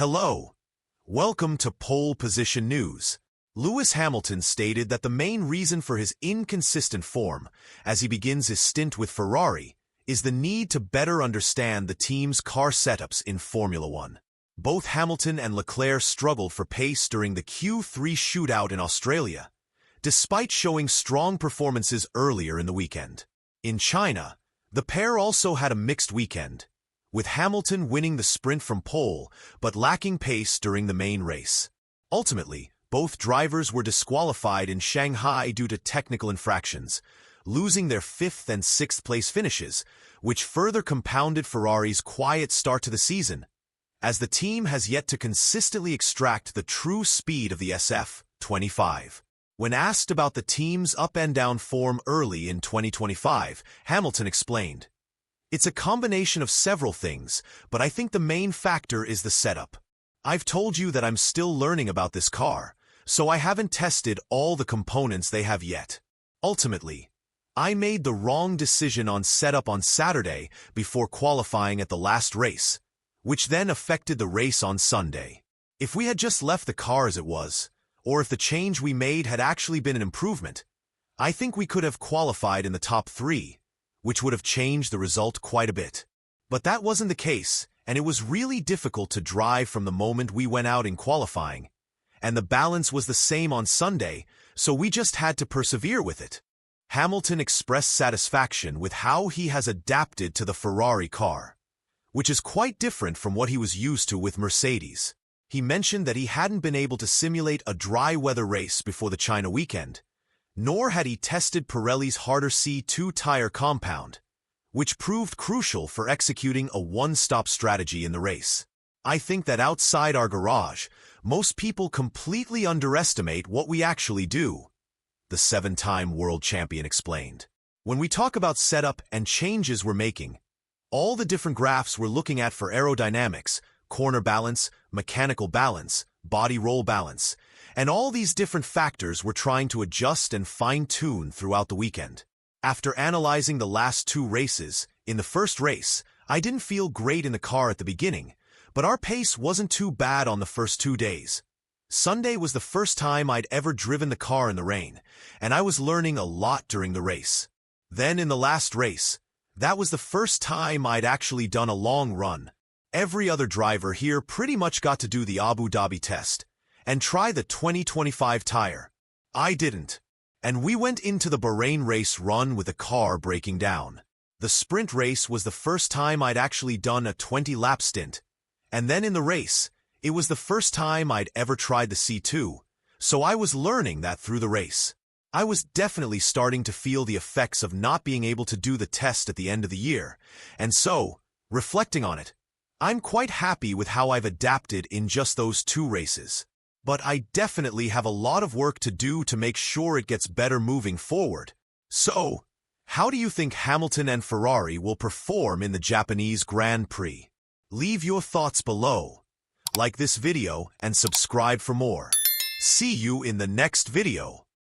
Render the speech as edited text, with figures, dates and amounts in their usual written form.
Hello. Welcome to Pole Position News. Lewis Hamilton stated that the main reason for his inconsistent form, as he begins his stint with Ferrari, is the need to better understand the team's car setups in Formula One. Both Hamilton and Leclerc struggled for pace during the Q3 shootout in Australia, despite showing strong performances earlier in the weekend. In China, the pair also had a mixed weekend, with Hamilton winning the sprint from pole but lacking pace during the main race. Ultimately, both drivers were disqualified in Shanghai due to technical infractions, losing their 5th and 6th place finishes, which further compounded Ferrari's quiet start to the season, as the team has yet to consistently extract the true speed of the SF25. When asked about the team's up-and-down form early in 2025, Hamilton explained, "It's a combination of several things, but I think the main factor is the setup. I've told you that I'm still learning about this car, so I haven't tested all the components they have yet. Ultimately, I made the wrong decision on setup on Saturday before qualifying at the last race, which then affected the race on Sunday. If we had just left the car as it was, or if the change we made had actually been an improvement, I think we could have qualified in the top 3, which would have changed the result quite a bit. But that wasn't the case, and it was really difficult to drive from the moment we went out in qualifying, and the balance was the same on Sunday, so we just had to persevere with it." Hamilton expressed satisfaction with how he has adapted to the Ferrari car, which is quite different from what he was used to with Mercedes. He mentioned that he hadn't been able to simulate a dry weather race before the China weekend, nor had he tested Pirelli's harder C2 tire compound, which proved crucial for executing a one-stop strategy in the race. "I think that outside our garage, most people completely underestimate what we actually do," the 7-time world champion explained. "When we talk about setup and changes we're making, all the different graphs we're looking at for aerodynamics, corner balance, mechanical balance, body roll balance, and all these different factors we're trying to adjust and fine-tune throughout the weekend. After analyzing the last 2 races, in the first race, I didn't feel great in the car at the beginning, but our pace wasn't too bad on the first 2 days. Sunday was the first time I'd ever driven the car in the rain, and I was learning a lot during the race. Then in the last race, that was the first time I'd actually done a long run. Every other driver here pretty much got to do the Abu Dhabi test and try the 2025 tire. I didn't. And we went into the Bahrain race run with the car breaking down. The sprint race was the first time I'd actually done a 20-lap stint, and then in the race, it was the first time I'd ever tried the C2, so I was learning that through the race. I was definitely starting to feel the effects of not being able to do the test at the end of the year, and so, reflecting on it, I'm quite happy with how I've adapted in just those 2 races. But I definitely have a lot of work to do to make sure it gets better moving forward. So, how do you think Hamilton and Ferrari will perform in the Japanese Grand Prix? Leave your thoughts below. Like this video and subscribe for more. See you in the next video.